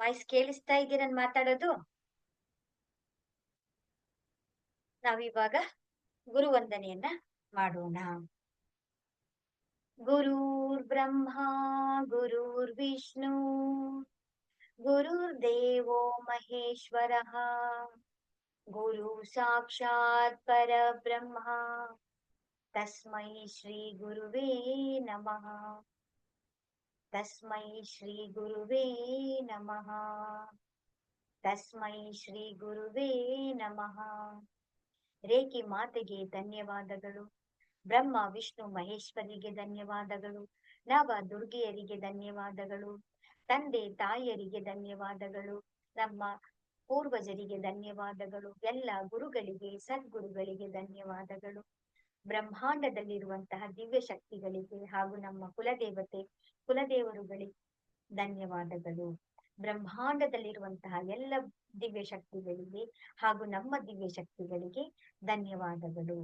Voice ಕೇಳಿಸ್ತಾ ಇದೆಯಾ ನಾನು ಮಾತಾಡೋದು? ನಾವಿವಾಗ ಗುರುವಂದನೆಯನ್ನ ಮಾಡೋಣ. ಗುರುರ್ ಬ್ರಹ್ಮ ಗುರುರ್ ವಿಷ್ಣು ಗುರುರ್ದೇವೋ ಮಹೇಶ್ವರಃ ಗುರು ಸಾಕ್ಷಾತ್ ಪರಬ್ರಹ್ಮ ತಸ್ಮೈ ಶ್ರೀ ಗುರುವೇ ನಮಃ. ತಸ್ಮೈ ಶ್ರೀ ಗುರುವೇ ನಮಃ. ತಸ್ಮೈ ಶ್ರೀ ಗುರುವೇ ನಮಃ. ರೇಖಿ ಮಾತೆಗೆ ಧನ್ಯವಾದಗಳು. ಬ್ರಹ್ಮ ವಿಷ್ಣು ಮಹೇಶ್ವರಿಗೆ ಧನ್ಯವಾದಗಳು. ನವ ದುರ್ಗೆಯರಿಗೆ ಧನ್ಯವಾದಗಳು. ತಂದೆ ತಾಯಿಯರಿಗೆ ಧನ್ಯವಾದಗಳು. ನಮ್ಮ ಪೂರ್ವಜರಿಗೆ ಧನ್ಯವಾದಗಳು. ಎಲ್ಲ ಗುರುಗಳಿಗೆ ಸದ್ಗುರುಗಳಿಗೆ ಧನ್ಯವಾದಗಳು. ಬ್ರಹ್ಮಾಂಡದಲ್ಲಿರುವಂತಹ ದಿವ್ಯ ಶಕ್ತಿಗಳಿಗೆ ಹಾಗೂ ನಮ್ಮ ಕುಲದೇವರುಗಳಿಗೆ ಧನ್ಯವಾದಗಳು. ಬ್ರಹ್ಮಾಂಡದಲ್ಲಿರುವಂತಹ ಎಲ್ಲ ದಿವ್ಯ ಶಕ್ತಿಗಳಿಗೆ ಹಾಗೂ ನಮ್ಮ ದಿವ್ಯ ಶಕ್ತಿಗಳಿಗೆ ಧನ್ಯವಾದಗಳು.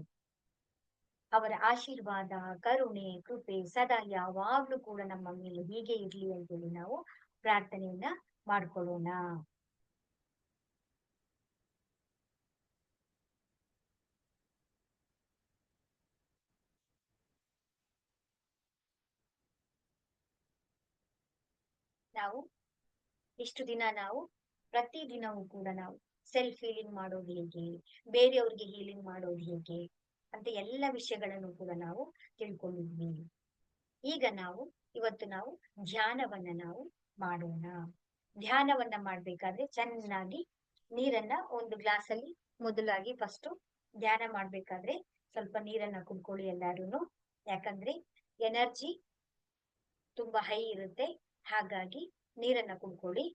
ಅವರ ಆಶೀರ್ವಾದ, ಕರುಣೆ, ಕೃಪೆ ಸದಾ ಯಾವಾಗ್ಲೂ ಕೂಡ ನಮ್ಮ ಮೇಲೆ ಹೀಗೆ ಇರ್ಲಿ ಅಂತೇಳಿ ನಾವು ಪ್ರಾರ್ಥನೆಯನ್ನ ಮಾಡ್ಕೊಳ್ಳೋಣ. ನಾವು ಇಷ್ಟು ದಿನ ನಾವು ಪ್ರತಿದಿನವೂ ಕೂಡ ನಾವು ಸೆಲ್ಫ್ ಹೀಲಿಂಗ್ ಮಾಡೋದು ಹೇಗೆ, ಬೇರೆಯವ್ರಿಗೆ ಹೀಲಿಂಗ್ ಮಾಡೋದು ಹೇಗೆ ಅಂತ ಎಲ್ಲ ವಿಷಯಗಳನ್ನು ಕೂಡ ನಾವು ತಿಳ್ಕೊಂಡಿದ್ವಿ. ಈಗ ಇವತ್ತು ನಾವು ಧ್ಯಾನವನ್ನ ನಾವು ಮಾಡೋಣ. ಧ್ಯಾನವನ್ನ ಮಾಡ್ಬೇಕಾದ್ರೆ ಚೆನ್ನಾಗಿ ನೀರನ್ನ ಒಂದು ಗ್ಲಾಸ್ ಅಲ್ಲಿ ಮೊದಲಾಗಿ ಫಸ್ಟ್ ಧ್ಯಾನ ಮಾಡ್ಬೇಕಾದ್ರೆ ಸ್ವಲ್ಪ ನೀರನ್ನ ಕುಡ್ಕೊಳ್ಳಿ ಎಲ್ಲಾರು. ಯಾಕಂದ್ರೆ ಎನರ್ಜಿ ತುಂಬಾ ಹೈ ಇರುತ್ತೆ, ಹಾಗಾಗಿ ನೀರನ್ನ ಕುಡ್ಕೊಳ್ಳಿ.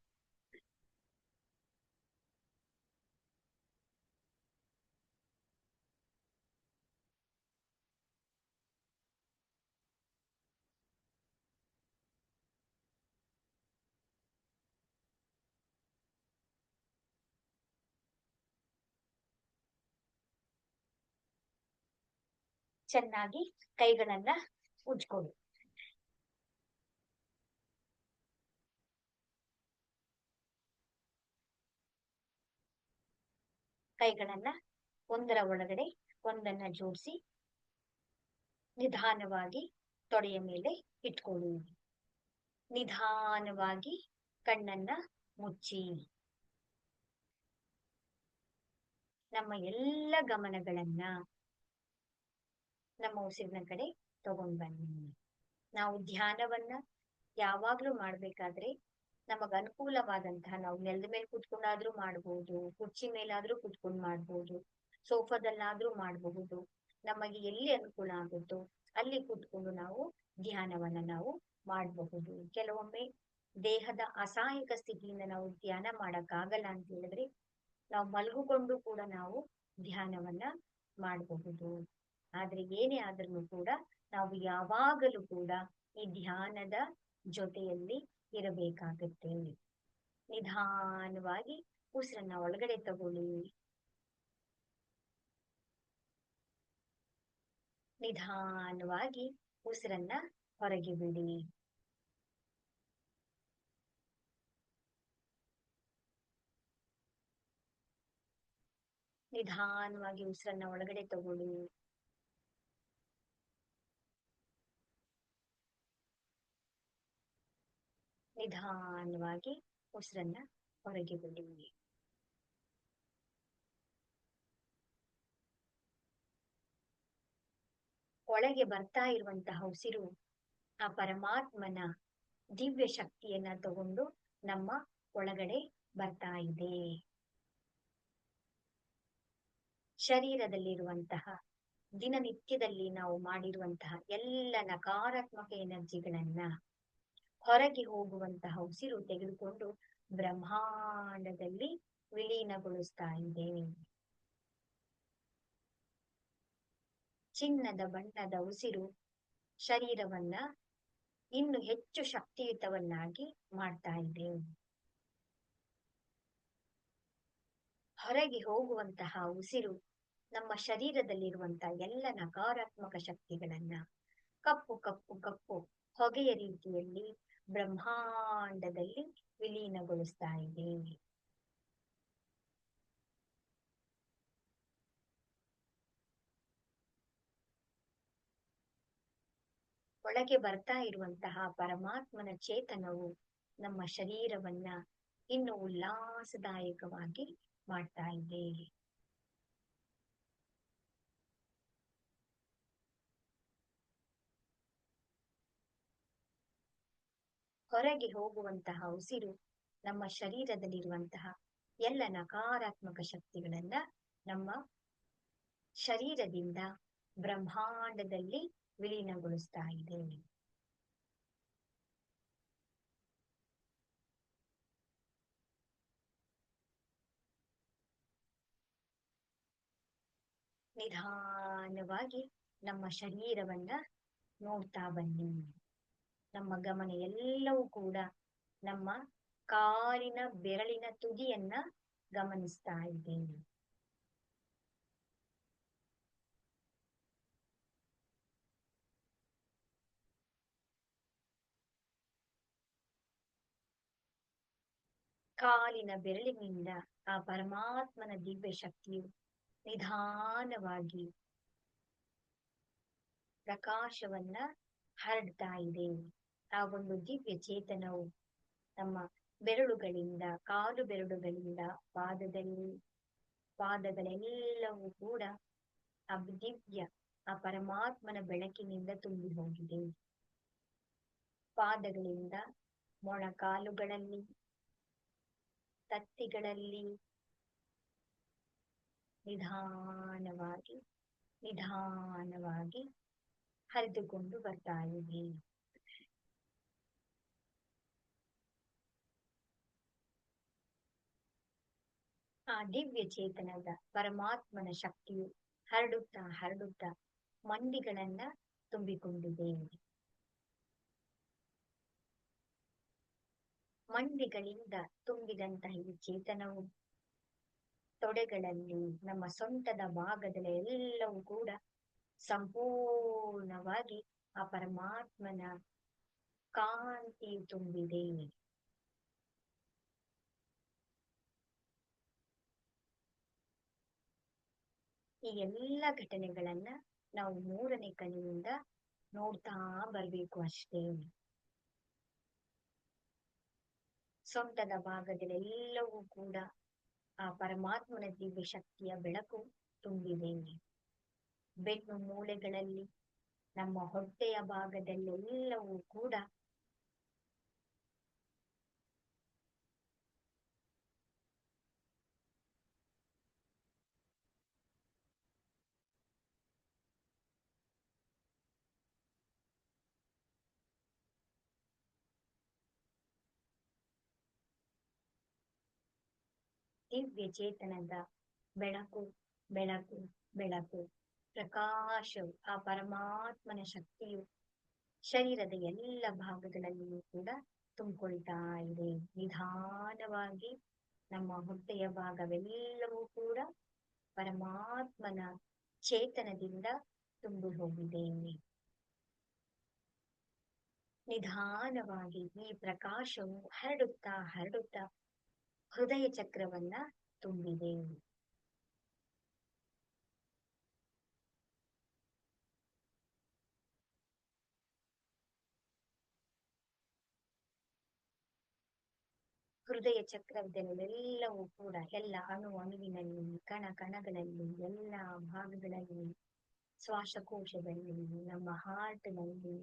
ಚೆನ್ನಾಗಿ ಕೈಗಳನ್ನ ಉಜ್ಕೊಳ್ಳಿ. ಕೈಗಳನ್ನ ಒಂದರ ಒಳಗಡೆ ಒಂದನ್ನ ಜೋಡಿಸಿ ನಿಧಾನವಾಗಿ ತೊಡೆಯ ಮೇಲೆ ಇಟ್ಕೊಳ್ಳಿ. ನಿಧಾನವಾಗಿ ಕಣ್ಣನ್ನ ಮುಚ್ಚಿ ನಮ್ಮ ಎಲ್ಲ ಗಮನಗಳನ್ನ ನಮ್ಮ ಉಸಿರಿನ ಕಡೆ ತಗೊಂಡ್ ಬನ್ನಿ. ನಾವು ಧ್ಯಾನವನ್ನ ಯಾವಾಗ್ಲೂ ಮಾಡ್ಬೇಕಾದ್ರೆ ನಮಗ ಅನುಕೂಲವಾದಂತಹ, ನಾವು ನೆಲದ ಮೇಲೆ ಕುತ್ಕೊಂಡಾದ್ರೂ ಮಾಡ್ಬೋದು, ಕುರ್ಚಿ ಮೇಲಾದ್ರೂ ಕುತ್ಕೊಂಡ್ ಮಾಡ್ಬೋದು, ಸೋಫಾದಲ್ಲಾದ್ರೂ ಮಾಡಬಹುದು. ನಮಗೆ ಎಲ್ಲಿ ಅನುಕೂಲ ಆಗುತ್ತೋ ಅಲ್ಲಿ ಕೂತ್ಕೊಂಡು ನಾವು ಧ್ಯಾನವನ್ನ ನಾವು ಮಾಡಬಹುದು. ಕೆಲವೊಮ್ಮೆ ದೇಹದ ಅಸಹಾಯಕ ಸ್ಥಿತಿಯಿಂದ ನಾವು ಧ್ಯಾನ ಮಾಡಕ್ಕಾಗಲ್ಲ ಅಂತ ಹೇಳಿದ್ರೆ ನಾವು ಮಲಗಿಕೊಂಡು ಕೂಡ ನಾವು ಧ್ಯಾನವನ್ನ ಮಾಡಬಹುದು. ಆದ್ರೆ ಏನೇ ಆದ್ರೂ ಕೂಡ ನಾವು ಯಾವಾಗಲೂ ಕೂಡ ಈ ಧ್ಯಾನದ ಜೊತೆಯಲ್ಲಿ ಇರಬೇಕಾಗುತ್ತೆ. ನಿಧಾನವಾಗಿ ಉಸಿರನ್ನ ಒಳಗಡೆ ತಗೊಳ್ಳಿ. ನಿಧಾನವಾಗಿ ಉಸಿರನ್ನ ಹೊರಗೆ ಬಿಡಿ. ನಿಧಾನವಾಗಿ ಉಸಿರನ್ನ ಒಳಗಡೆ ತಗೊಳ್ಳಿ. ನಿಧಾನವಾಗಿ ಉಸಿರನ್ನ ಹೊರಗೆ ಬಿಡಿ. ಒಳಗೆ ಬರ್ತಾ ಇರುವಂತಹ ಉಸಿರು ಆ ಪರಮಾತ್ಮನ ದಿವ್ಯ ಶಕ್ತಿಯನ್ನ ತಗೊಂಡು ನಮ್ಮ ಒಳಗಡೆ ಬರ್ತಾ ಇದೆ. ಶರೀರದಲ್ಲಿರುವಂತಹ ದಿನನಿತ್ಯದಲ್ಲಿ ನಾವು ಮಾಡಿರುವಂತಹ ಎಲ್ಲ ನಕಾರಾತ್ಮಕ ಎನರ್ಜಿಗಳನ್ನ ಹೊರಗೆ ಹೋಗುವಂತಹ ಉಸಿರು ತೆಗೆದುಕೊಂಡು ಬ್ರಹ್ಮಾಂಡದಲ್ಲಿ ವಿಲೀನಗೊಳಿಸ್ತಾ ಇದೆ. ಚಿನ್ನದ ಬಣ್ಣದ ಉಸಿರು ಶರೀರವನ್ನ ಇನ್ನು ಹೆಚ್ಚು ಶಕ್ತಿಯುತವನ್ನಾಗಿ ಮಾಡ್ತಾ ಇದೆ. ಹೊರಗೆ ಹೋಗುವಂತಹ ಉಸಿರು ನಮ್ಮ ಶರೀರದಲ್ಲಿರುವಂತಹ ಎಲ್ಲ ನಕಾರಾತ್ಮಕ ಶಕ್ತಿಗಳನ್ನ ಕಪ್ಪು ಕಪ್ಪು ಕಪ್ಪು ಹೊಗೆಯ ರೀತಿಯಲ್ಲಿ ಬ್ರಹ್ಮಾಂಡದಲ್ಲಿ ವಿಲೀನಗೊಳಿಸ್ತಾ ಇದೆ. ಒಳಗೆ ಬರ್ತಾ ಇರುವಂತಹ ಪರಮಾತ್ಮನ ಚೇತನವು ನಮ್ಮ ಶರೀರವನ್ನ ಇನ್ನು ಉಲ್ಲಾಸದಾಯಕವಾಗಿ ಮಾಡ್ತಾ ಇದೆ. ಹೊರಗೆ ಹೋಗುವಂತಹ ಉಸಿರು ನಮ್ಮ ಶರೀರದಲ್ಲಿರುವಂತಹ ಎಲ್ಲ ನಕಾರಾತ್ಮಕ ಶಕ್ತಿಗಳನ್ನ ನಮ್ಮ ಶರೀರದಿಂದ ಬ್ರಹ್ಮಾಂಡದಲ್ಲಿ ವಿಲೀನಗೊಳಿಸ್ತಾ ಇದೆ. ನಿಧಾನವಾಗಿ ನಮ್ಮ ಶರೀರವನ್ನ ನೋಡ್ತಾ ಬನ್ನಿ. ನಮ್ಮ ಗಮನ ಎಲ್ಲವೂ ಕೂಡ ನಮ್ಮ ಕಾಲಿನ ಬೆರಳಿನ ತುದಿಯನ್ನ ಗಮನಿಸ್ತಾ ಇದೆ. ಕಾಲಿನ ಬೆರಳಿನಿಂದ ಆ ಪರಮಾತ್ಮನ ದಿವ್ಯ ಶಕ್ತಿಯು ನಿಧಾನವಾಗಿ ಪ್ರಕಾಶವನ್ನ ಹರಡ್ತಾ ಇದೆ. ಆ ಒಂದು ದಿವ್ಯ ಚೇತನವು ನಮ್ಮ ಬೆರಳುಗಳಿಂದ, ಕಾಲು ಬೆರಳುಗಳಿಂದ, ಪಾದಗಳೆಲ್ಲವೂ ಕೂಡ ಆ ದಿವ್ಯ ಆ ಪರಮಾತ್ಮನ ಬೆಳಕಿನಿಂದ ತುಂಬಿ ಹೋಗಿದೆ. ಪಾದಗಳಿಂದ ಮೊಣಕಾಲುಗಳಲ್ಲಿ, ತತ್ತಿಗಳಲ್ಲಿ ನಿಧಾನವಾಗಿ ನಿಧಾನವಾಗಿ ಹರಿದುಕೊಂಡು ಬರ್ತಾ ಇದೆ. ಆ ದಿವ್ಯ ಚೇತನದ ಪರಮಾತ್ಮನ ಶಕ್ತಿಯು ಹರಡುತ್ತಾ ಹರಡುತ್ತಾ ಮಂಡಿಗಳನ್ನ ತುಂಬಿಕೊಂಡಿದೆ. ಮಂಡಿಗಳಿಂದ ತುಂಬಿದಂತಹ ಈ ಚೇತನವು ತೊಡೆಗಳಲ್ಲಿ, ನಮ್ಮ ಸೊಂಟದ ಭಾಗದಲ್ಲಿ ಎಲ್ಲವೂ ಕೂಡ ಸಂಪೂರ್ಣವಾಗಿ ಆ ಪರಮಾತ್ಮನ ಕಾಂತಿ ತುಂಬಿದೆ. ಈ ಎಲ್ಲ ಘಟನೆಗಳನ್ನ ನಾವು ಮೂರನೇ ಕಣ್ಣಿನಿಂದ ನೋಡ್ತಾ ಬರ್ಬೇಕು ಅಷ್ಟೇ. ಸೊಂಟದ ಭಾಗದಲ್ಲೆಲ್ಲವೂ ಕೂಡ ಆ ಪರಮಾತ್ಮನ ದಿವ್ಯ ಶಕ್ತಿಯ ಬೆಳಕು ತುಂಬಿದೆ. ಬೆನ್ನು ಮೂಳೆಗಳಲ್ಲಿ, ನಮ್ಮ ಹೊಟ್ಟೆಯ ಭಾಗದಲ್ಲೆಲ್ಲವೂ ಕೂಡ ದಿವ್ಯ ಚೇತನದ ಬೆಳಕು ಬೆಳಕು ಬೆಳಕು ಪ್ರಕಾಶವು ಆ ಪರಮಾತ್ಮನ ಶಕ್ತಿಯು ಶರೀರದ ಎಲ್ಲ ಭಾಗಗಳಲ್ಲಿಯೂ ಕೂಡ ತುಂಬಿಕೊಳ್ತಾ ಇದೆ. ನಿಧಾನವಾಗಿ ನಮ್ಮ ಹೊಟ್ಟೆಯ ಭಾಗವೆಲ್ಲವೂ ಕೂಡ ಪರಮಾತ್ಮನ ಚೇತನದಿಂದ ತುಂಬಿ ಹೋಗಿದೆ. ನಿಧಾನವಾಗಿ ಈ ಪ್ರಕಾಶವು ಹರಡುತ್ತಾ ಹರಡುತ್ತಾ ಹೃದಯ ಚಕ್ರವನ್ನ ತುಂಬಿದೆ. ಹೃದಯ ಚಕ್ರದಲ್ಲೆಲ್ಲವೂ ಕೂಡ ಎಲ್ಲ ಅಣುವಿನಲ್ಲಿ, ಕಣ ಕಣಗಳಲ್ಲಿ, ಎಲ್ಲ ಭಾಗಗಳಲ್ಲಿ, ಶ್ವಾಸಕೋಶದಲ್ಲಿ, ನಮ್ಮ ಹಾರ್ಟ್ನಲ್ಲಿ,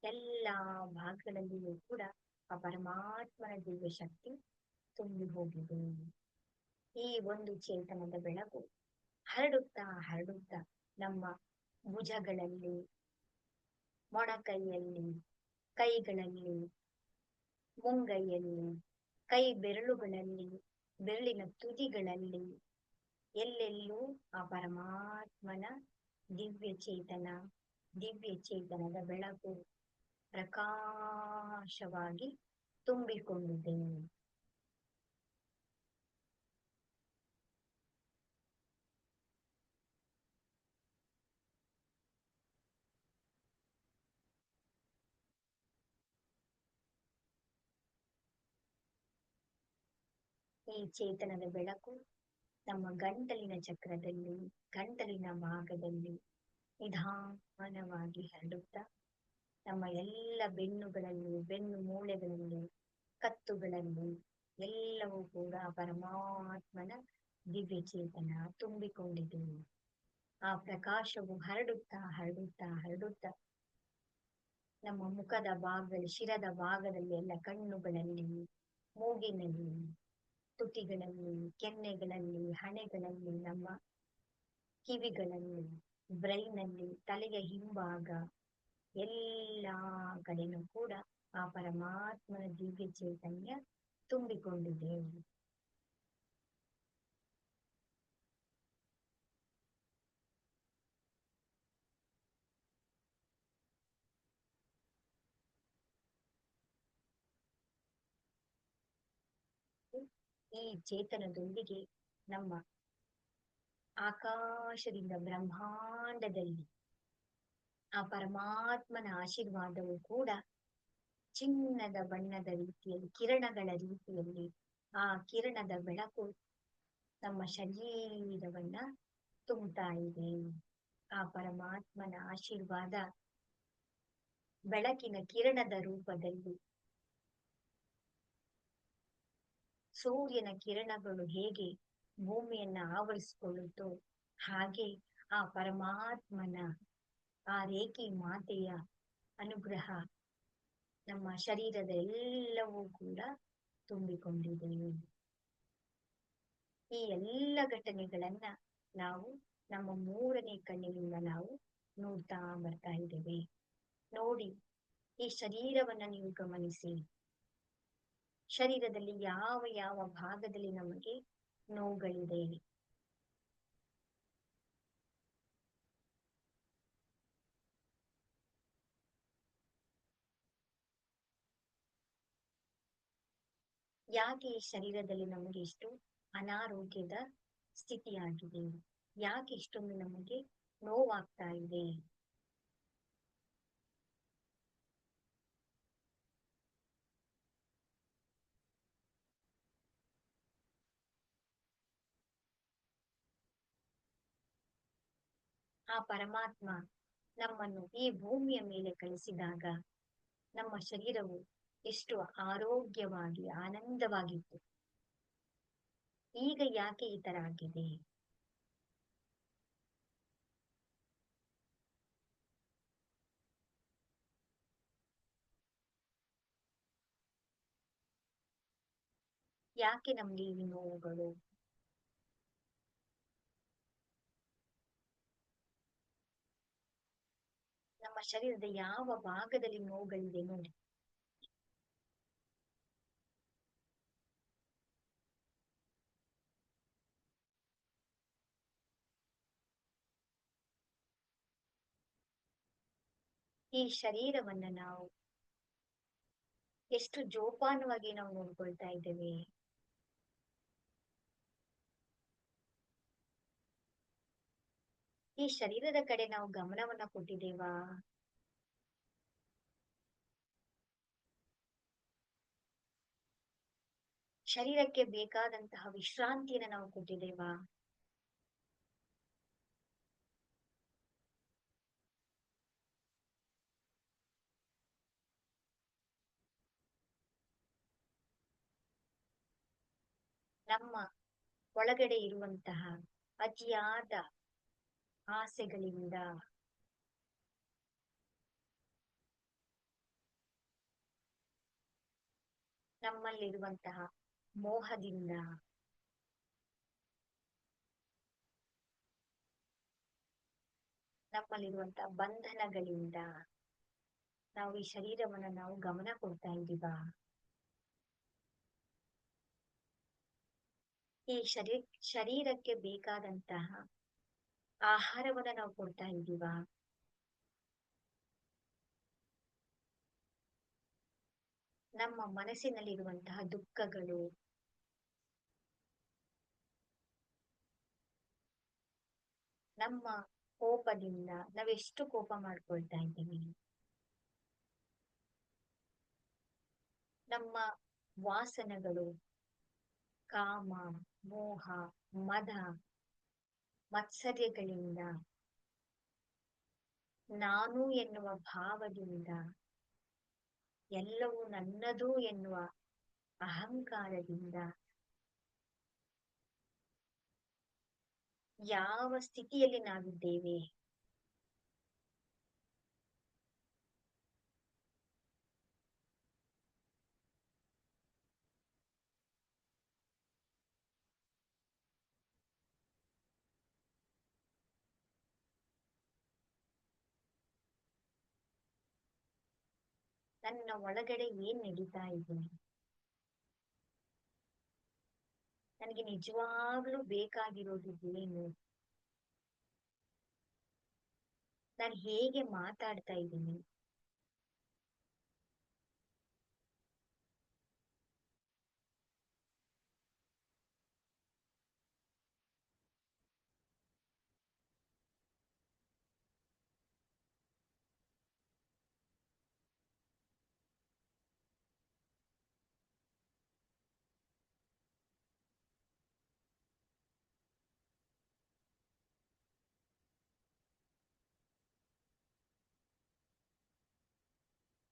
ಎಲ್ಲ ಭಾಗಗಳಲ್ಲಿಯೂ ಕೂಡ ಆ ಪರಮಾತ್ಮನ ದಿವ್ಯ ಶಕ್ತಿ ತುಂಬಿ ಹೋಗಿದೆ. ಈ ಒಂದು ಚೇತನದ ಬೆಳಕು ಹರಡುತ್ತಾ ಹರಡುತ್ತಾ ನಮ್ಮ ಭುಜಗಳಲ್ಲಿ, ಮೊಣಕೈಯಲ್ಲಿ, ಕೈಗಳಲ್ಲಿ, ಮುಂಗೈಯಲ್ಲಿ, ಕೈ ಬೆರಳುಗಳಲ್ಲಿ, ಬೆರಳಿನ ತುದಿಗಳಲ್ಲಿ ಎಲ್ಲೆಲ್ಲೂ ಆ ಪರಮಾತ್ಮನ ದಿವ್ಯ ಚೇತನದ ಬೆಳಕು ಪ್ರಕಾಶವಾಗಿ ತುಂಬಿಕೊಂಡಿದೆ. ಈ ಚೇತನದ ಬೆಳಕು ನಮ್ಮ ಗಂಟಲಿನ ಚಕ್ರದಲ್ಲಿ, ಗಂಟಲಿನ ಭಾಗದಲ್ಲಿ ನಿಧಾನವಾಗಿ ಹರಡುತ್ತಾ ನಮ್ಮ ಎಲ್ಲ ಬೆನ್ನುಗಳಲ್ಲಿ, ಬೆನ್ನು ಮೂಳೆಗಳಲ್ಲಿ, ಕತ್ತುಗಳಲ್ಲಿ ಎಲ್ಲವೂ ಕೂಡ ಪರಮಾತ್ಮನ ದಿವ್ಯ ಚೇತನ ತುಂಬಿಕೊಂಡಿದೆ. ಆ ಪ್ರಕಾಶವು ಹರಡುತ್ತಾ ಹರಡುತ್ತಾ ಹರಡುತ್ತಾ ನಮ್ಮ ಮುಖದ ಭಾಗದಲ್ಲಿ, ಶಿರದ ಭಾಗದಲ್ಲಿ ಎಲ್ಲ, ಕಣ್ಣುಗಳಲ್ಲಿ, ಮೂಗಿನಲ್ಲಿ, ತುಟಿಗಳಲ್ಲಿ, ಕೆನ್ನೆಗಳಲ್ಲಿ, ಹಣೆಗಳಲ್ಲಿ, ನಮ್ಮ ಕಿವಿಗಳಲ್ಲಿ, ಬ್ರೈನಲ್ಲಿ, ತಲೆಯ ಹಿಂಭಾಗ ಎಲ್ಲಾ ಕಡೆನೂ ಕೂಡ ಆ ಪರಮಾತ್ಮನ ದಿವ್ಯ ಚೈತನ್ಯ ತುಂಬಿಕೊಂಡಿದೆ. ಈ ಚೇತನದೊಂದಿಗೆ ನಮ್ಮ ಆಕಾಶದಿಂದ ಬ್ರಹ್ಮಾಂಡದಲ್ಲಿ ಆ ಪರಮಾತ್ಮನ ಆಶೀರ್ವಾದವು ಕೂಡ ಚಿನ್ನದ ಬಣ್ಣದ ರೀತಿಯಲ್ಲಿ, ಕಿರಣಗಳ ರೀತಿಯಲ್ಲಿ ಆ ಕಿರಣದ ಬೆಳಕು ನಮ್ಮ ಶರೀರವನ್ನ ತುಂಬುತ್ತಾ ಇದೆ. ಆ ಪರಮಾತ್ಮನ ಆಶೀರ್ವಾದ ಬೆಳಕಿನ ಕಿರಣದ ರೂಪದಲ್ಲಿ, ಸೂರ್ಯನ ಕಿರಣಗಳು ಹೇಗೆ ಭೂಮಿಯನ್ನ ಆವರಿಸಿಕೊಳ್ಳುತ್ತೋ ಹಾಗೆ ಆ ಪರಮಾತ್ಮನ ಆ ರೇಖಿ ಮಾತೆಯ ಅನುಗ್ರಹ ನಮ್ಮ ಶರೀರದ ಎಲ್ಲವೂ ಕೂಡ ತುಂಬಿಕೊಂಡಿದೆ. ಈ ಎಲ್ಲ ಘಟನೆಗಳನ್ನ ನಾವು ನಮ್ಮ ಮೂರನೇ ಕಣ್ಣಿನಿಂದ ನಾವು ನೋಡ್ತಾ ಬರ್ತಾ ಇದ್ದೇವೆ. ನೋಡಿ, ಈ ಶರೀರವನ್ನ ನೀವು ಗಮನಿಸಿ. ಶರೀರದಲ್ಲಿ ಯಾವ ಯಾವ ಭಾಗದಲ್ಲಿ ನಮಗೆ ನೋವುಗಳಿದೆ? ಯಾಕೆ ಈ ಶರೀರದಲ್ಲಿ ನಮಗೆ ಇಷ್ಟು ಅನಾರೋಗ್ಯದ ಸ್ಥಿತಿಯಾಗಿದೆ? ಯಾಕೆ ಇಷ್ಟೊಂದು ನಮಗೆ ನೋವಾಗ್ತಾ ಇದೆ? ಆ ಪರಮಾತ್ಮ ನಮ್ಮನ್ನು ಈ ಭೂಮಿಯ ಮೇಲೆ ಕಳಿಸಿದಾಗ ನಮ್ಮ ಶರೀರವು ಎಷ್ಟು ಆರೋಗ್ಯವಾಗಿ ಆನಂದವಾಗಿತ್ತು. ಈಗ ಯಾಕೆ ಈ ತರ ಆಗಿದೆ? ಯಾಕೆ ನಮ್ಗೆ ಈ ನೋವುಗಳು? ನಮ್ಮ ಶರೀರದ ಯಾವ ಭಾಗದಲ್ಲಿ ನೋವುಗಳಿದೆ ನೋಡಿ. ಈ ಶರೀರವನ್ನ ನಾವು ಎಷ್ಟು ಜೋಪಾನವಾಗಿ ನಾವು ನೋಡ್ಕೊಳ್ತಾ ಇದ್ದೇವೆ. ಈ ಶರೀರದ ಕಡೆ ನಾವು ಗಮನವನ್ನ ಕೊಟ್ಟಿದ್ದೇವಾ? ಶರೀರಕ್ಕೆ ಬೇಕಾದಂತಹ ವಿಶ್ರಾಂತಿಯನ್ನು ನಾವು ಕೊಟ್ಟಿದ್ದೇವಾ? ನಮ್ಮ ಒಳಗಡೆ ಇರುವಂತಹ ಅತಿಯಾದ ಆಸೆಗಳಿಂದ, ನಮ್ಮಲ್ಲಿರುವಂತಹ ಮೋಹದಿಂದ, ನಮ್ಮಲ್ಲಿರುವಂತಹ ಬಂಧನಗಳಿಂದ ನಾವು ಈ ಶರೀರವನ್ನ ನಾವು ಗಮನ ಕೊಡ್ತಾ ಇದ್ದೀವಾ? ಈ ಶರೀರಕ್ಕೆ ಬೇಕಾದಂತಹ ಆಹಾರವನ್ನ ನಾವು ಕೊಡ್ತಾ ಇದ್ದೀವಾ? ನಮ್ಮ ಮನಸ್ಸಿನಲ್ಲಿರುವಂತಹ ದುಃಖಗಳು, ನಮ್ಮ ಕೋಪದಿಂದ ನಾವೆಷ್ಟು ಕೋಪ ಮಾಡ್ಕೊಳ್ತಾ ಇದ್ದೀವಿ? ನಮ್ಮ ವಾಸನೆಗಳು, ಕಾಮ, ಮೋಹ, ಮದ, ಮತ್ಸರ್ಯಗಳಿಂದ, ನಾನು ಎನ್ನುವ ಭಾವದಿಂದ, ಎಲ್ಲವೂ ನನ್ನದು ಎನ್ನುವ ಅಹಂಕಾರದಿಂದ ಯಾವ ಸ್ಥಿತಿಯಲ್ಲಿ ನಾವಿದ್ದೇವೆ, ನನ್ನ ಒಳಗಡೆ ಏನ್ ನಡೀತಾ ಇದೆ, ನನಗೆ ನಿಜವಾಗ್ಲೂ ಬೇಕಾಗಿರೋದು ಏನು, ನಾನು ಹೇಗೆ ಮಾತಾಡ್ತಾ ಇದ್ದೀನಿ,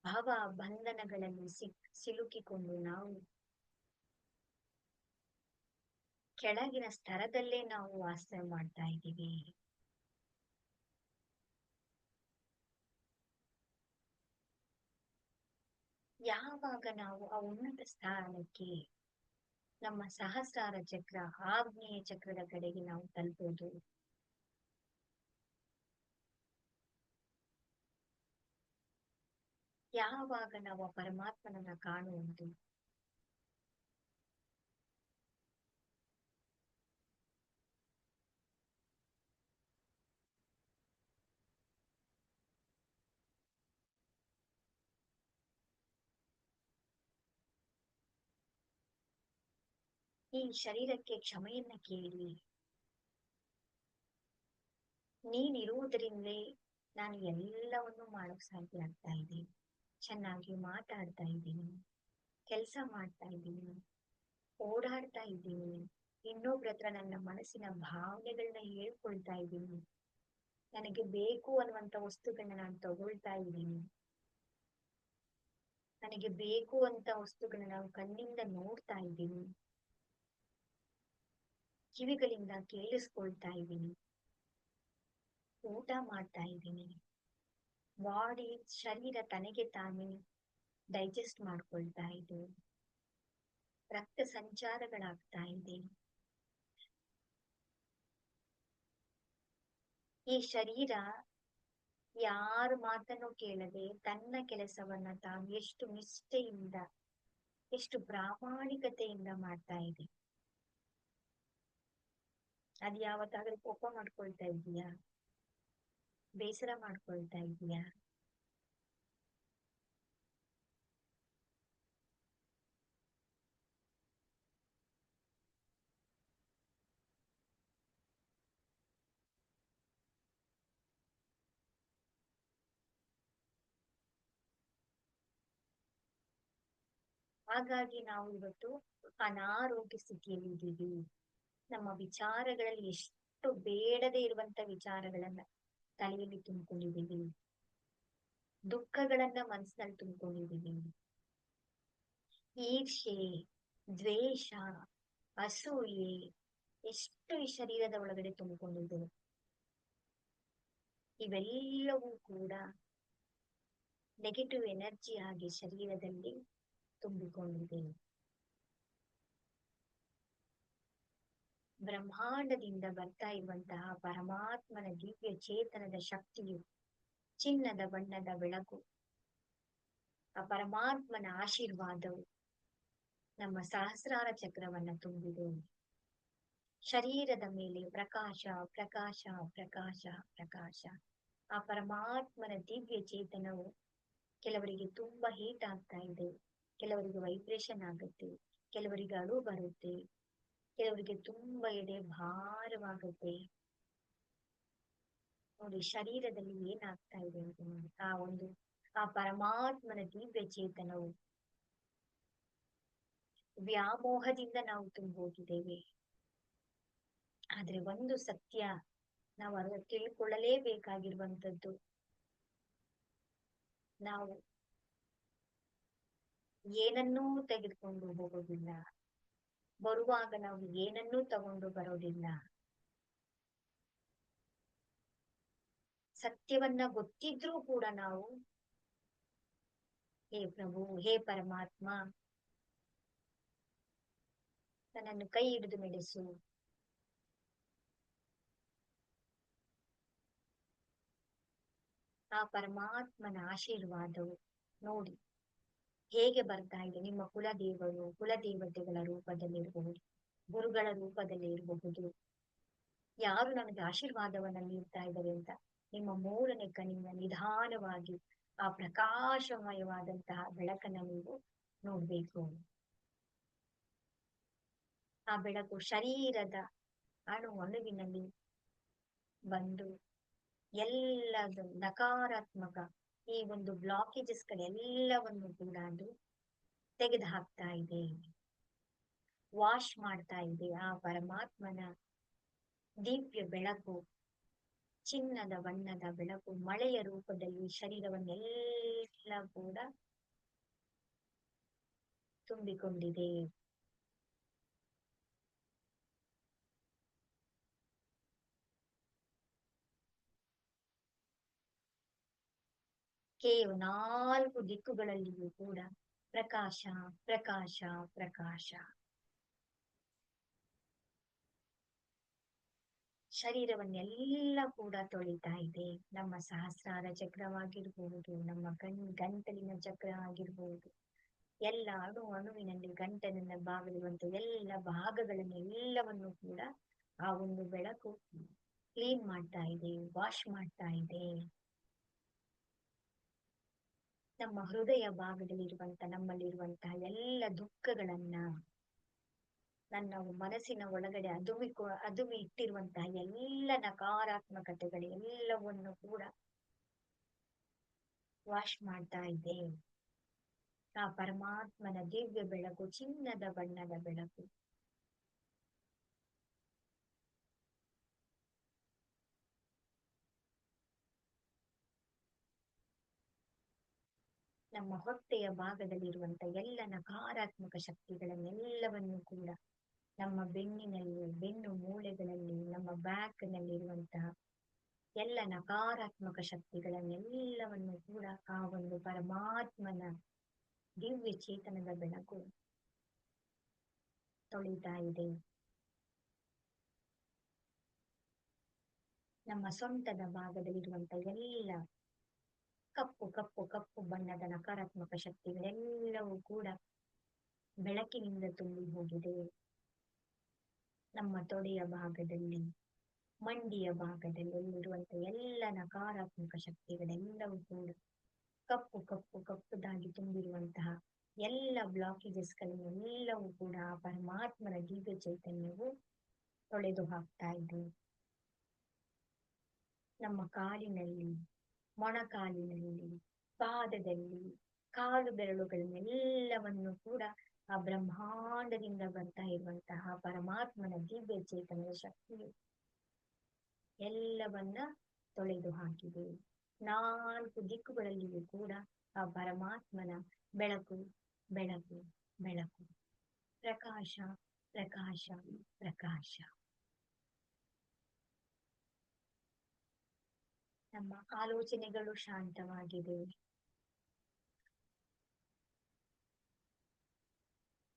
ಭಾವ ಬಂಧನಗಳಲ್ಲಿ ಸಿಲುಕಿಕೊಂಡು ನಾವು ಕೆಳಗಿನ ಸ್ತರದಲ್ಲೇ ನಾವು ವಾಸ ಮಾಡ್ತಾ ಇದ್ದೀವಿ. ಯಾವಾಗ ನಾವು ಆ ಉನ್ನತ ಸ್ಥಾನಕ್ಕೆ, ನಮ್ಮ ಸಹಸ್ರಾರ ಚಕ್ರ, ಆಗ್ನೇಯ ಚಕ್ರದ ಕಡೆಗೆ ನಾವು ತಲುಪೋದು, ಯಾವಾಗ ನಾವು ಆ ಪರಮಾತ್ಮನನ್ನ ಕಾಣುವುದು, ಈ ಶರೀರಕ್ಕೆ ಕ್ಷಮೆಯನ್ನ ಕೇಳಿ, ನೀನಿರುವುದರಿಂದಲೇ ನಾನು ಎಲ್ಲವನ್ನು ಮಾಡೋಕ್ ಸಾಧ್ಯ ಆಗ್ತಾ ಇದೆ, ಚೆನ್ನಾಗಿ ಮಾತಾಡ್ತಾ ಇದ್ದೀನಿ, ಕೆಲಸ ಮಾಡ್ತಾ ಇದ್ದೀನಿ, ಓಡಾಡ್ತಾ ಇದ್ದೀನಿ, ಇನ್ನೊಬ್ರ ಹತ್ರ ನನ್ನ ಮನಸ್ಸಿನ ಭಾವನೆಗಳನ್ನ ಹೇಳ್ಕೊಳ್ತಾ ಇದ್ದೀನಿ, ನನಗೆ ಬೇಕು ಅನ್ನುವಂತ ವಸ್ತುಗಳನ್ನ ನಾನು ತಗೊಳ್ತಾ ಇದ್ದೀನಿ, ನನಗೆ ಬೇಕು ಅಂತ ವಸ್ತುಗಳನ್ನ ನಾವು ಕಣ್ಣಿಂದ ನೋಡ್ತಾ ಇದ್ದೀನಿ, ಕಿವಿಗಳಿಂದ ಕೇಳಿಸ್ಕೊಳ್ತಾ ಇದ್ದೀನಿ, ಊಟ ಮಾಡ್ತಾ ಇದ್ದೀನಿ, ಬಾಡಿ ಶರೀರ ತನಗೆ ತಾನೇ ಡೈಜೆಸ್ಟ್ ಮಾಡ್ಕೊಳ್ತಾ ಇದೆ, ರಕ್ತ ಸಂಚಾರಗಳಾಗ್ತಾ ಇದೆ. ಈ ಶರೀರ ಯಾರ ಮಾತನ್ನು ಕೇಳದೆ ತನ್ನ ಕೆಲಸವನ್ನ ತಾನು ಎಷ್ಟು ನಿಷ್ಠೆಯಿಂದ, ಎಷ್ಟು ಪ್ರಾಮಾಣಿಕತೆಯಿಂದ ಮಾಡ್ತಾ ಇದೆ. ಅದ್ ಯಾವತ್ತಾದ್ರೂ ಕೋಪ ಮಾಡ್ಕೊಳ್ತಾ ಇದೀಯಾ, ಬೇಸರ ಮಾಡ್ಕೊಳ್ತಾ ಇದೀಯಾ? ಹಾಗಾಗಿ ನಾವು ಇವತ್ತು ಅನಾರೋಗ್ಯ ಸ್ಥಿತಿಯಲ್ಲಿ ಇದ್ದೀವಿ. ನಮ್ಮ ವಿಚಾರಗಳಲ್ಲಿ ಎಷ್ಟು ಬೇಡದೇ ಇರುವಂತ ವಿಚಾರಗಳನ್ನ ತಲೆಯಲ್ಲಿ ತುಂಬಿಕೊಂಡಿದ್ದೀವಿ, ದುಃಖಗಳನ್ನ ಮನಸ್ಸಿನಲ್ಲಿ ತುಂಬಿಕೊಂಡಿದ್ದೀವಿ, ಈರ್ಷೆ, ದ್ವೇಷ, ಅಸೂಯೆ ಎಷ್ಟು ಈ ಶರೀರದ ಒಳಗಡೆ ತುಂಬಿಕೊಂಡಿದೆ. ಇವೆಲ್ಲವೂ ಕೂಡ ನೆಗೆಟಿವ್ ಎನರ್ಜಿ ಆಗಿ ಶರೀರದಲ್ಲಿ ತುಂಬಿಕೊಂಡಿದೆ. ಬ್ರಹ್ಮಾಂಡದಿಂದ ಬರ್ತಾ ಇರುವಂತಹ ಪರಮಾತ್ಮನ ದಿವ್ಯ ಚೇತನದ ಶಕ್ತಿಯು, ಚಿನ್ನದ ಬಣ್ಣದ ಬೆಳಕು, ಆ ಪರಮಾತ್ಮನ ಆಶೀರ್ವಾದವು ನಮ್ಮ ಸಹಸ್ರಾರ ಚಕ್ರವನ್ನ ತುಂಬಿದೆ. ಶರೀರದ ಮೇಲೆ ಪ್ರಕಾಶ ಪ್ರಕಾಶ ಪ್ರಕಾಶ ಪ್ರಕಾಶ. ಆ ಪರಮಾತ್ಮನ ದಿವ್ಯ ಚೇತನವು ಕೆಲವರಿಗೆ ತುಂಬಾ ಹೀಟ್ ಆಗ್ತಾ ಇದೆ, ಕೆಲವರಿಗೆ ವೈಬ್ರೇಷನ್ ಆಗುತ್ತೆ, ಕೆಲವರಿಗೆ ಅಳು ಬರುತ್ತೆ, ಕೆಲವರಿಗೆ ತುಂಬಾ ಎದೆ ಭಾರವಾಗುತ್ತೆ. ನೋಡಿ ಶರೀರದಲ್ಲಿ ಏನಾಗ್ತಾ ಇದೆ ಅಂತ ನೋಡಿ. ಆ ಪರಮಾತ್ಮನ ದಿವ್ಯ ಚೇತನವು ವ್ಯಾಮೋಹದಿಂದ ನಾವು ತುಂಬೋಗಿದ್ದೇವೆ. ಆದ್ರೆ ಒಂದು ಸತ್ಯ ನಾವು ಅದನ್ನು ತಿಳ್ಕೊಳ್ಳಲೇಬೇಕಾಗಿರುವಂತದ್ದು, ನಾವು ಏನನ್ನೂ ತೆಗೆದುಕೊಂಡು ಹೋಗೋದಿಲ್ಲ, ಬರುವಾಗ ನಾವು ಏನನ್ನೂ ತಗೊಂಡು ಬರೋದಿಲ್ಲ. ಸತ್ಯವನ್ನ ಗೊತ್ತಿದ್ರೂ ಕೂಡ ನಾವು, ಹೇ ಪ್ರಭು, ಹೇ ಪರಮಾತ್ಮ, ನನ್ನನ್ನು ಕೈ ಹಿಡಿದು ನಡೆಸು, ಆ ಪರಮಾತ್ಮನ ಆಶೀರ್ವಾದವು ನೋಡಿ ಹೇಗೆ ಬರ್ತಾ ಇದೆ. ನಿಮ್ಮ ಕುಲದೇವರು, ಕುಲದೇವತೆಗಳ ರೂಪದಲ್ಲಿರಬಹುದು, ಗುರುಗಳ ರೂಪದಲ್ಲಿ ಇರಬಹುದು, ಯಾರು ನನಗೆ ಆಶೀರ್ವಾದವನ್ನ ನೀಡ್ತಾ ಇದ್ದಾರೆ ಅಂತ ನಿಮ್ಮ ಮೂರನೇ ಕಣ್ಣಿನ ನಿಧಾನವಾಗಿ ಆ ಪ್ರಕಾಶಮಯವಾದಂತಹ ಬೆಳಕನ್ನ ನೀವು ನೋಡ್ಬೇಕು. ಆ ಬೆಳಕು ಶರೀರದ ಅಣುವಿನಲ್ಲಿ ಬಂದು ಎಲ್ಲದ ನಕಾರಾತ್ಮಕ ಈ ಒಂದು ಬ್ಲಾಕೇಜಸ್ಗಳೆಲ್ಲವನ್ನು ಕೂಡ ಅದು ತೆಗೆದು ಹಾಕ್ತಾ ಇದೆ, ವಾಶ್ ಮಾಡ್ತಾ ಇದೆ. ಆ ಪರಮಾತ್ಮನ ದಿವ್ಯ ಬೆಳಕು, ಚಿನ್ನದ ಬಣ್ಣದ ಬೆಳಕು ಮಳೆಯ ರೂಪದಲ್ಲಿ ಶರೀರವನ್ನೆಲ್ಲ ಕೂಡ ತುಂಬಿಕೊಂಡಿದೆ. ಕೇವಲ 4 ದಿಕ್ಕುಗಳಲ್ಲಿಯೂ ಕೂಡ ಪ್ರಕಾಶ, ಪ್ರಕಾಶ, ಪ್ರಕಾಶ. ಶರೀರವನ್ನೆಲ್ಲ ಕೂಡ ತೊಳಿತಾ ಇದೆ. ನಮ್ಮ ಸಹಸ್ರಾರ ಚಕ್ರವಾಗಿರ್ಬಹುದು, ನಮ್ಮ ಗಂಟಲಿನ ಚಕ್ರ ಆಗಿರ್ಬಹುದು, ಎಲ್ಲ ಅಣುವಿನಲ್ಲಿ ಗಂಟಲಿನ ಭಾಗವಿರುವಂತ ಎಲ್ಲ ಭಾಗಗಳನ್ನೆಲ್ಲವನ್ನು ಕೂಡ ಆ ಒಂದು ಬೆಳಕು ಕ್ಲೀನ್ ಮಾಡ್ತಾ ಇದೆ, ವಾಶ್ ಮಾಡ್ತಾ ಇದೆ. ನಮ್ಮ ಹೃದಯ ಭಾಗದಲ್ಲಿರುವಂತ ನಮ್ಮಲ್ಲಿರುವಂತಹ ಎಲ್ಲ ದುಃಖಗಳನ್ನ, ನನ್ನ ಮನಸ್ಸಿನ ಒಳಗಡೆ ಅದುಮಿ ಇಟ್ಟಿರುವಂತಹ ಎಲ್ಲ ನಕಾರಾತ್ಮಕತೆಗಳೆಲ್ಲವನ್ನು ಕೂಡ ವಾಶ್ ಮಾಡ್ತಾ ಇದೆ. ಆ ಪರಮಾತ್ಮನ ದಿವ್ಯ ಬೆಳಕು, ಚಿನ್ನದ ಬಣ್ಣದ ಬೆಳಕು ನಮ್ಮ ಹೊಟ್ಟೆಯ ಭಾಗದಲ್ಲಿರುವಂತ ಎಲ್ಲ ನಕಾರಾತ್ಮಕ ಶಕ್ತಿಗಳನ್ನೆಲ್ಲವನ್ನು ಕೂಡ ನಮ್ಮ ಬೆನ್ನಿನಲ್ಲಿ, ಬೆನ್ನು ಮೂಳೆಗಳಲ್ಲಿ, ನಮ್ಮ ಬ್ಯಾಕ್ ನಲ್ಲಿರುವಂತಹ ಎಲ್ಲ ನಕಾರಾತ್ಮಕ ಶಕ್ತಿಗಳನ್ನೆಲ್ಲವನ್ನು ಕೂಡ ಆ ಒಂದು ಪರಮಾತ್ಮನ ದಿವ್ಯ ಚೇತನದ ಬೆಳಕು ತೊಳಿತಾ ಇದೆ. ನಮ್ಮ ಸೊಂಟದ ಭಾಗದಲ್ಲಿರುವಂತ ಎಲ್ಲ ಕಪ್ಪು ಕಪ್ಪು ಕಪ್ಪು ಬಣ್ಣದ ನಕಾರಾತ್ಮಕ ಶಕ್ತಿಗಳೆಲ್ಲವೂ ಕೂಡ ಬೆಳಕಿನಿಂದ ತುಂಬಿ ಹೋಗಿದೆ. ನಮ್ಮ ತೊಡೆಯ ಭಾಗದಲ್ಲಿ, ಮಂಡಿಯ ಭಾಗದಲ್ಲಿರುವಂತ ಎಲ್ಲ ನಕಾರಾತ್ಮಕ ಶಕ್ತಿಗಳೆಲ್ಲವೂ ಕೂಡ ಕಪ್ಪು ಕಪ್ಪು ಕಪ್ಪುದಾಗಿ ತುಂಬಿರುವಂತಹ ಎಲ್ಲ ಬ್ಲಾಕೇಜಸ್ಗಳನ್ನೆಲ್ಲವೂ ಕೂಡ ಪರಮಾತ್ಮನ ದಿವ್ಯ ಚೈತನ್ಯವು ತೊಳೆದು ಹಾಕ್ತಾ ಇದೆ. ನಮ್ಮ ಕಾಲಿನಲ್ಲಿ, ಮೊಣಕಾಲಿನಲ್ಲಿ, ಪಾದದಲ್ಲಿ, ಕಾಲು ಬೆರಳುಗಳನ್ನೆಲ್ಲವನ್ನು ಕೂಡ ಆ ಬ್ರಹ್ಮಾಂಡದಿಂದ ಬರ್ತಾ ಇರುವಂತಹ ಪರಮಾತ್ಮನ ದಿವ್ಯ ಚೇತನದ ಶಕ್ತಿಯು ಎಲ್ಲವನ್ನ ತೊಳೆದು ಹಾಕಿದೆ. 4 ದಿಕ್ಕುಗಳಲ್ಲಿಯೂ ಕೂಡ ಆ ಪರಮಾತ್ಮನ ಬೆಳಕು, ಬೆಳಕು, ಬೆಳಕು, ಪ್ರಕಾಶ, ಪ್ರಕಾಶ, ಪ್ರಕಾಶ. ನಮ್ಮ ಆಲೋಚನೆಗಳು ಶಾಂತವಾಗಿದೆ,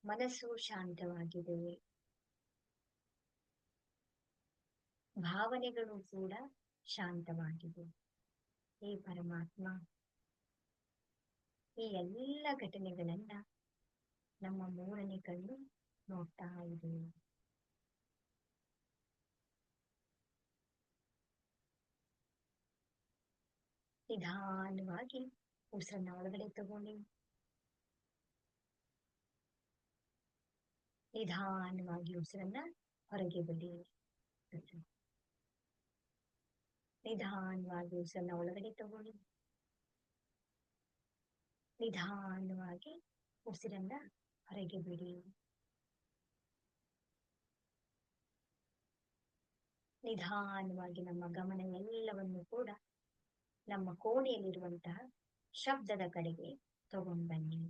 ಮನಸ್ಸು ಶಾಂತವಾಗಿದೆ, ಭಾವನೆಗಳು ಕೂಡ ಶಾಂತವಾಗಿದೆ. ಈ ಪರಮಾತ್ಮ ಈ ಎಲ್ಲ ಘಟನೆಗಳನ್ನ ನಮ್ಮ ಮೂರನೇ ಕಣ್ಣು ನೋಡ್ತಾ ಇದೆ. ನಿಧಾನವಾಗಿ ಉಸಿರನ್ನ ಒಳಗಡೆ ತಗೊಳ್ಳಿ, ನಿಧಾನವಾಗಿ ಉಸಿರನ್ನ ಹೊರಗೆ ಬಿಡಿ. ನಿಧಾನವಾಗಿ ಉಸಿರನ್ನ ಒಳಗಡೆ ತಗೊಳ್ಳಿ, ನಿಧಾನವಾಗಿ ಉಸಿರನ್ನ ಹೊರಗೆ ಬಿಡಿ. ನಿಧಾನವಾಗಿ ನಮ್ಮ ಗಮನ ಎಲ್ಲವನ್ನು ಕೂಡ ನಮ್ಮ ಕೋಣೆಯಲ್ಲಿರುವಂತಹ ಶಬ್ದದ ಕಡೆಗೆ ತಗೊಂಡ್ಬನ್ನಿ.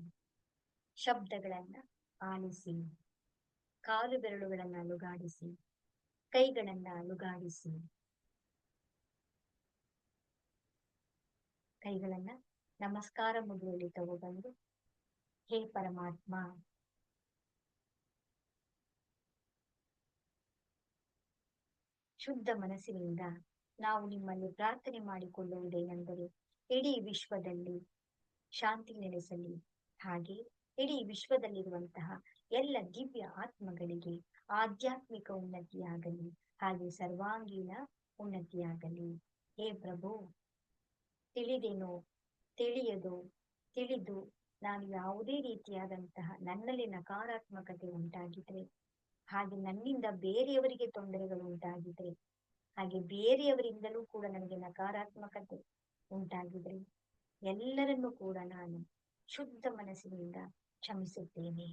ಶಬ್ದಗಳನ್ನ ಆಲಿಸಿ, ಕಾಲು ಬೆರಳುಗಳನ್ನ ಅಲುಗಾಡಿಸಿ, ಕೈಗಳನ್ನ ಅಲುಗಾಡಿಸಿ, ಕೈಗಳನ್ನ ನಮಸ್ಕಾರ ಮುದ್ರೆಯಲ್ಲಿ ತಗೊಬಂದು, ಹೇ ಪರಮಾತ್ಮ, ಶುದ್ಧ ಮನಸ್ಸಿನಿಂದ ನಾವು ನಿಮ್ಮಲ್ಲಿ ಪ್ರಾರ್ಥನೆ ಮಾಡಿಕೊಳ್ಳುವುದೇನೆಂದರೆ ಇಡೀ ವಿಶ್ವದಲ್ಲಿ ಶಾಂತಿ ನೆಲೆಸಲಿ, ಹಾಗೆ ಇಡೀ ವಿಶ್ವದಲ್ಲಿರುವಂತಹ ಎಲ್ಲ ದಿವ್ಯ ಆತ್ಮಗಳಿಗೆ ಆಧ್ಯಾತ್ಮಿಕ ಉನ್ನತಿಯಾಗಲಿ, ಹಾಗೆ ಸರ್ವಾಂಗೀಣ ಉನ್ನತಿಯಾಗಲಿ. ಹೇ ಪ್ರಭು, ತಿಳಿದೇನೋ ತಿಳಿಯದೋ ತಿಳಿದು ನಾನು ಯಾವುದೇ ರೀತಿಯಾದಂತಹ ನನ್ನಲ್ಲಿ ನಕಾರಾತ್ಮಕತೆ ಉಂಟಾಗಿದ್ರೆ, ಹಾಗೆ ನನ್ನಿಂದ ಬೇರೆಯವರಿಗೆ ತೊಂದರೆಗಳು ಉಂಟಾಗಿದ್ರೆ, ಹಾಗೆ ಬೇರೆಯವರಿಂದಲೂ ಕೂಡ ನನಗೆ ನಕಾರಾತ್ಮಕತೆ ಉಂಟಾಗಿದ್ರೆ ಎಲ್ಲರನ್ನೂ ಕೂಡ ನಾನು ಶುದ್ಧ ಮನಸ್ಸಿನಿಂದ ಕ್ಷಮಿಸುತ್ತೇನೆ.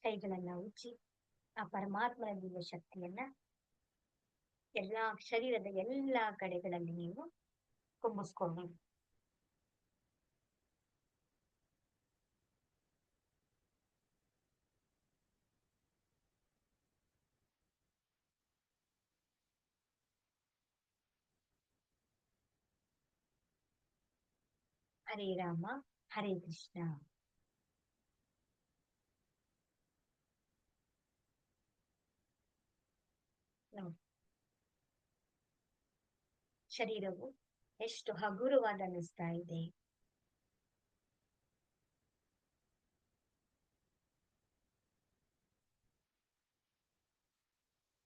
ಕೈಗಳನ್ನ ಉಜ್ಜಿ ಆ ಪರಮಾತ್ಮನ ದಿವ್ಯ ಶಕ್ತಿಯನ್ನ ಎಲ್ಲಾ ಶರೀರದ ಎಲ್ಲಾ ಕಡೆಗಳಲ್ಲಿ ನೀವು ತುಂಬಿಸ್ಕೊಳ್ಳಿ. ಹರೇ ರಾಮ ಹರೇ ಕೃಷ್ಣ. ನೋಡಿ, ಶರೀರವು ಎಷ್ಟು ಹಗುರವಾದ ಅನ್ನಿಸ್ತಾ ಇದೆ.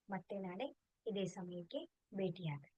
ಮತ್ತೆ ನಾಳೆ ಇದೇ ಸಮಯಕ್ಕೆ ಭೇಟಿಯಾಗ.